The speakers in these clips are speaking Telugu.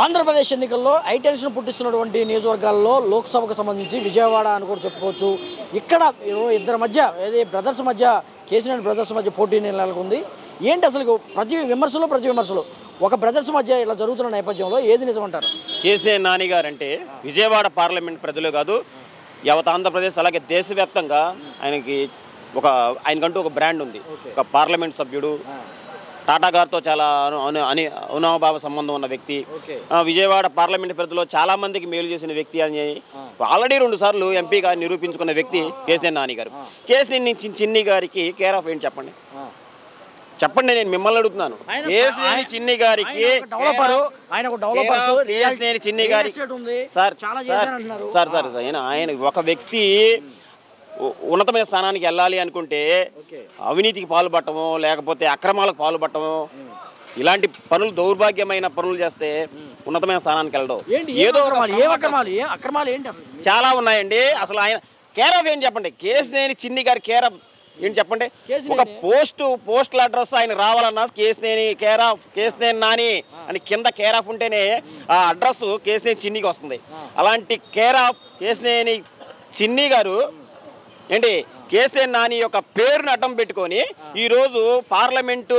ఆంధ్రప్రదేశ్ ఎన్నికల్లో హైటెన్షన్ పుట్టిస్తున్నటువంటి నియోజకవర్గాల్లో లోక్సభకు సంబంధించి విజయవాడ అని కూడా చెప్పుకోవచ్చు. ఇక్కడ ఇద్దరి మధ్య బ్రదర్స్ మధ్య కేసీఆర్ బ్రదర్స్ మధ్య పోటీ నెలకొంది. ఏంటి అసలు ప్రతి విమర్శలు ఒక బ్రదర్స్ మధ్య ఇలా జరుగుతున్న నేపథ్యంలో ఏది నిజమంటారు? కేసీఆర్ నాని గారు అంటే విజయవాడ పార్లమెంట్ ప్రజలు కాదు, యావత్ ఆంధ్రప్రదేశ్ అలాగే దేశవ్యాప్తంగా ఆయనకంటూ ఒక బ్రాండ్ ఉంది. ఒక పార్లమెంట్ సభ్యుడు, టాటా గారితో చాలా అవినాభావ సంబంధం ఉన్న వ్యక్తి, విజయవాడ పార్లమెంట్ పరిధిలో చాలా మందికి మేలు చేసిన వ్యక్తి అని ఆల్రెడీ 2 సార్లు ఎంపీగా నిరూపించుకున్న వ్యక్తి కేసీఆర్ నాని గారు. కేసీఆర్ చిన్ని గారికి కేర్ ఆఫ్ ఏంటి చెప్పండి, నేను మిమ్మల్ని అడుగుతున్నాను. కేసీఆర్ చిన్ని గారికి చిన్ని గారికి సార్ ఆయన ఒక వ్యక్తి ఉన్నతమైన స్థానానికి వెళ్ళాలి అనుకుంటే అవినీతికి పాల్పడటము, లేకపోతే అక్రమాలకు పాల్పడటము, ఇలాంటి పనులు దౌర్భాగ్యమైన పనులు చేస్తే ఉన్నతమైన స్థానానికి వెళ్ళడం ఏదో చాలా ఉన్నాయండి. అసలు ఆయన కేర్ ఆఫ్ ఏంటి చెప్పండి? కేసీఆర్ చిన్ని గారి కేర్ ఆఫ్ ఏంటి చెప్పండి? ఒక పోస్టల్ అడ్రస్ ఆయన రావాలన్నా కేసీఆర్ నాని అని కింద కేర్ ఆఫ్ ఉంటేనే ఆ అడ్రస్ కేసీఆర్ చిన్నికి వస్తుంది. అలాంటి కేర్ ఆఫ్ కేసీఆర్ చిన్ని గారు ఏంటి కేసీఆర్ నాని యొక్క పేరును అడ్డం పెట్టుకొని ఈరోజు పార్లమెంటు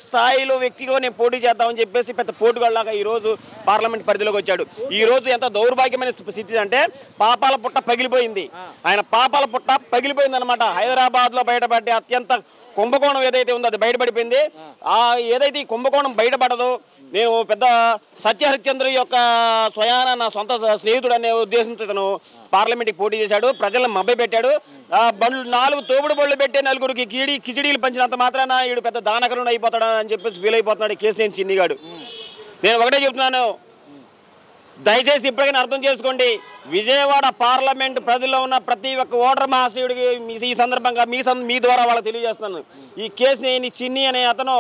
స్థాయిలో వ్యక్తిలో నేను పోటీ చేద్దామని చెప్పేసి పెద్ద పోటుగాళ్ళలాగా ఈరోజు పార్లమెంట్ పరిధిలోకి వచ్చాడు. ఈరోజు ఎంత దౌర్భాగ్యమైన స్థితి అంటే పాపాల పుట్ట పగిలిపోయింది. ఆయన పాపాల పుట్ట పగిలిపోయింది అనమాట. హైదరాబాద్లో బయటపడే అత్యంత కుంభకోణం ఏదైతే ఉందో అది బయటపడిపోయింది. ఏదైతే ఈ కుంభకోణం బయటపడదో, నేను పెద్ద సత్యహరిశ్చంద్ర యొక్క స్వయాన నా సొంత స్నేహితుడు అనే ఉద్దేశంతో ఇతను పార్లమెంట్కి పోటీ చేశాడు. ప్రజలను మభ్యపెట్టాడు. 4 తోపుడు బళ్ళు పెట్టే 4గురికి కిచిడీలు పంచినంత మాత్రాన వీడు పెద్ద దానకరుణ అయిపోతాడు అని చెప్పేసి ఫీల్ అయిపోతున్నాడు కేసీఆర్ చిన్నిగాడు. నేను ఒకటే చెప్తున్నాను, దయచేసి ఇప్పటికైనా అర్థం చేసుకోండి. విజయవాడ పార్లమెంట్ ప్రజల్లో ఉన్న ప్రతి ఒక్క ఓటర్ మహాశయుడికి ఈ సందర్భంగా మీ ద్వారా వాళ్ళకి తెలియజేస్తున్నాను, ఈ కేసీఆర్ చిన్ని అనే అతను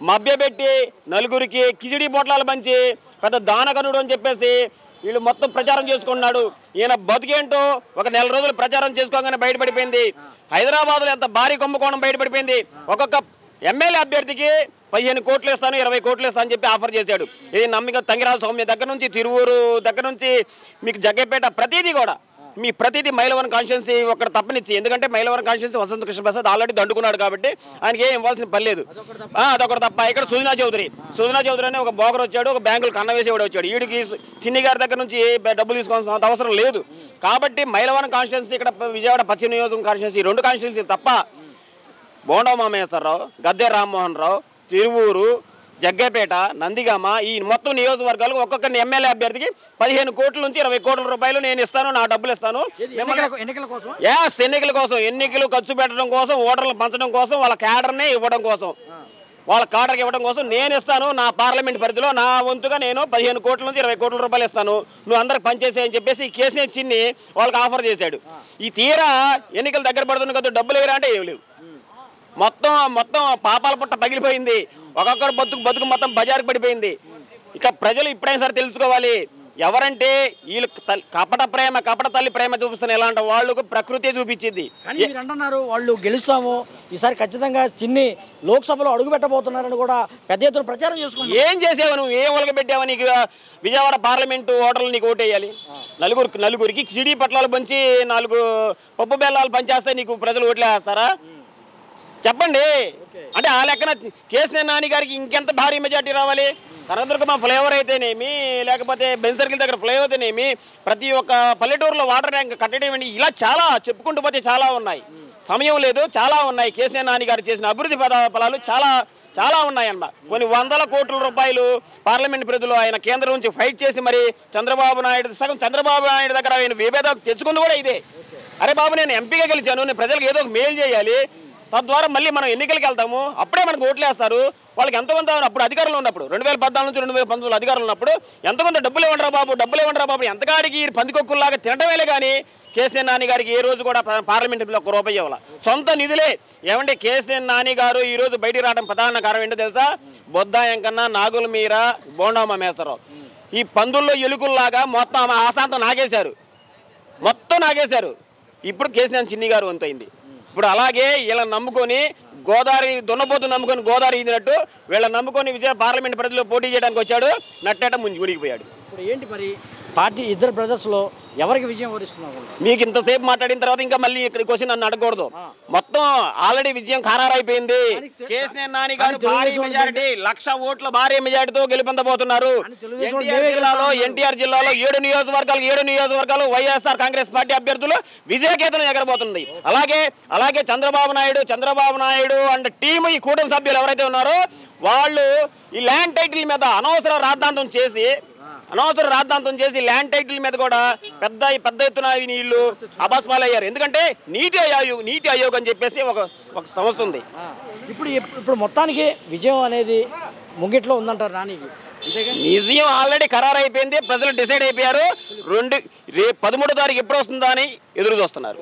మభ్యపెట్టి 4గురికి కిచిడీ పొట్లాలు పంచి పెద్ద దానకనుడు అని చెప్పేసి వీళ్ళు మొత్తం ప్రచారం చేసుకున్నాడు. ఈయన బతికేంటో ఒక 4 రోజులు ప్రచారం చేసుకోగానే బయటపడిపోయింది. హైదరాబాద్లో ఎంత భారీ కుంభకోణం బయటపడిపోయింది. ఒక్కొక్క ఎమ్మెల్యే అభ్యర్థికి 15 కోట్లు ఇస్తాను, 20 కోట్లు ఇస్తాను అని చెప్పి ఆఫర్ చేశాడు. ఇది నమ్మిక తంగిరాజు సౌమ్య దగ్గర నుంచి, తిరువూరు దగ్గర నుంచి మీకు జగ్గపేట ప్రతిదీ కూడా మీ ప్రతిదీ మైలవరం కాన్స్టిట్యున్సీ ఒకటి తప్పనిచ్చి, ఎందుకంటే మైలవరం కాన్స్టిట్యున్సీ వసంత కృష్ణ ప్రసాద్ ఆల్రెడీ దండుకున్నాడు కాబట్టి ఆయనకి ఏం ఇవ్వాల్సిన పని లేదు. అదొకటి తప్ప. ఇక్కడ సుజనా చౌదరి అనే ఒక బోగర్ వచ్చాడు, ఒక బ్యాంకులు కన్న వేసేవాడు వచ్చాడు. వీడికి చిన్ని గారి దగ్గర నుంచి డబ్బులు తీసుకోవాల్సిన అవసరం లేదు. కాబట్టి మైలవరం కాన్స్టిట్యున్సీ, ఇక్కడ విజయవాడ పశ్చిమ నియోజకవర్గం కాన్స్టిట్యున్సీ 2 కాన్స్టిట్యున్సీలు తప్ప బోండా మామేశ్వరరావు, గద్దె రామ్మోహన్ రావు, తిరువూరు, జగ్గపేట, నందిగామ ఈ మొత్తం నియోజకవర్గాలకు ఒక్కొక్క ఎమ్మెల్యే అభ్యర్థికి 15 కోట్ల నుంచి 20 కోట్ల రూపాయలు నేను ఇస్తాను, నా డబ్బులు ఇస్తాను. ఎన్నికల కోసం, ఎన్నికలు ఖర్చు పెట్టడం కోసం, ఓటర్లు పంచడం కోసం, వాళ్ళ క్యాడర్నే ఇవ్వడం కోసం, వాళ్ళ క్యాడర్కి ఇవ్వడం కోసం నేను ఇస్తాను. నా పార్లమెంట్ పరిధిలో నా వంతుగా నేను 15 కోట్ల నుంచి 20 కోట్ల రూపాయలు ఇస్తాను, నువ్వు అందరికి పనిచేసేయని చెప్పేసి ఈ కేసీఆర్ చిన్ని వాళ్ళకి ఆఫర్ చేశాడు. ఈ తీరా ఎన్నికలు దగ్గర పడుతున్న కదా డబ్బులు ఎవరా అంటే ఏం లేవు. మొత్తం పాపాల పుట్ట పగిలిపోయింది. ఒక్కొక్కరు బతుకు మొత్తం బజారుకు పడిపోయింది. ఇక ప్రజలు ఇప్పుడైనా సరే తెలుసుకోవాలి, ఎవరంటే వీళ్ళు కపట తల్లి ప్రేమ చూపిస్తున్న ఎలాంటి వాళ్ళకు ప్రకృతి చూపించింది. కానీ మీరు అంటున్నారు వాళ్ళు గెలుస్తాము, ఈసారి ఖచ్చితంగా చిన్ని లోక్సభలో అడుగు పెట్టబోతున్నారని కూడా పెద్ద ఎత్తున ప్రచారం చేసుకున్నాను. ఏం చేసావు నువ్వు? ఏం ఒలగబెట్టావు? నీకు విజయవాడ పార్లమెంటు ఓటర్లు నీకు ఓటేయాలి. నలుగురికి కిచిడీ పట్లాలు పంచి 4 పప్పు బెల్లాలు పంచేస్తే నీకు ప్రజలు ఓట్లేస్తారా? చెప్పండి. అంటే ఆ లెక్కన కేసీఆర్ నాని గారికి ఇంకెంత భారీ మెజార్టీ రావాలి? కనకదుర్గమ్మ ఫ్లైఓవర్ అయితేనేమి, లేకపోతే బెంజ్ సర్కిల్ దగ్గర ఫ్లైఓవర్ అయితేనేమి, ప్రతి ఒక్క పల్లెటూరులో వాటర్ ట్యాంక్ కట్టడం, ఇలా చాలా చెప్పుకుంటూ పోతే చాలా ఉన్నాయి. సమయం లేదు, చాలా ఉన్నాయి. కేసీఆర్ నాని గారు చేసిన అభివృద్ధి ఫలాలు చాలా ఉన్నాయన్నమాట. కొన్ని 100 కోట్ల రూపాయలు పార్లమెంట్ పరిధిలో ఆయన కేంద్రం నుంచి ఫైట్ చేసి మరి చంద్రబాబు నాయుడు దగ్గర ఆయన విభేదాలు తెచ్చుకుంది కూడా ఇదే. అరే బాబు, నేను ఎంపీగా గెలిచాను, నేను ప్రజలకు ఏదో ఒక మేలు చేయాలి, తద్వారా మళ్ళీ మనం ఎన్నికలకు వెళ్తాము, అప్పుడే మనకు ఓట్లేస్తారు. వాళ్ళకి ఎంతమంది అప్పుడు అధికారంలో ఉన్నప్పుడు 2014 నుంచి 2019 అధికారంలో ఉన్నప్పుడు ఎంతమంది డబ్బులు ఇవ్వండిరా బాబు ఎంతకాడికి పందికొక్కుల్లాగా తినటమేలే. కానీ కేసీఆర్ నాని గారికి ఏ రోజు కూడా పార్లమెంట్లో 1 రూపాయి ఇవ్వాలి, సొంత నిధులే. ఏమంటే కేసీఆర్ నాని గారు ఈరోజు బయటికి రావడం ప్రధాన కారణం ఏంటో తెలుసా? బొద్దాయంకన్నా, నాగుల మీర, బోండా మామేశ్వరరావు ఈ పందుల్లో ఎలుకల్లాగా మొత్తం ఆశాంతం నాగేశారు. ఇప్పుడు కేసీఆర్ చిన్ని గారు వంతైంది. ఇప్పుడు అలాగే వీళ్ళని నమ్ముకొని గోదావరి దున్నపోతు నమ్ముకొని గోదావరి ఈదినట్టు వీళ్ళని నమ్ముకొని విజయ పార్లమెంట్ పరిధిలో పోటీ చేయడానికి వచ్చాడు, నట్టేట మునిగిపోయాడు. ఇప్పుడు ఏంటి మరి పార్టీ ఇద్దరు బ్రదర్స్లో ఎవరికి విజయం వరిస్తున్నారు? మీకు ఇంతసేపు మాట్లాడిన తర్వాత ఇంకా మళ్ళీ ఇక్కడికి వచ్చి నన్ను అడగకూడదు. మొత్తం ఆల్రెడీ విజయం ఖరారైపోయింది. కేసీఆర్ నాని గారు భారీ మెజారిటీ 1,00,000 ఓట్ల భారీ మెజారిటీతో గెలుపొందబోతున్నారు. ఎన్టీఆర్ జిల్లాలో 7 నియోజకవర్గాలు వైఎస్ఆర్ కాంగ్రెస్ పార్టీ అభ్యర్థులు విజయకేతనం ఎగరబోతుంది. అలాగే చంద్రబాబు నాయుడు అండ్ టీము, ఈ కూటమి సభ్యులు ఎవరైతే ఉన్నారో వాళ్ళు ఈ ల్యాండ్ టైటిల్ మీద అనవసర రాద్ధాంతం చేసి ల్యాండ్ టైటిల్ మీద కూడా పెద్ద ఎత్తున వీళ్ళు అభస్మాలయ్యారు. ఎందుకంటే నీతి ఆయోగ్ అని చెప్పేసి ఒక సంస్థ ఉంది. ఇప్పుడు మొత్తానికి విజయం అనేది ముంగిట్లో ఉందంటారు నానికి? విజయం ఆల్రెడీ ఖరారైపోయింది, ప్రజలు డిసైడ్ అయిపోయారు. రేపు 13వ తారీఖు ఎప్పుడు వస్తుందా అని ఎదురు చూస్తున్నారు.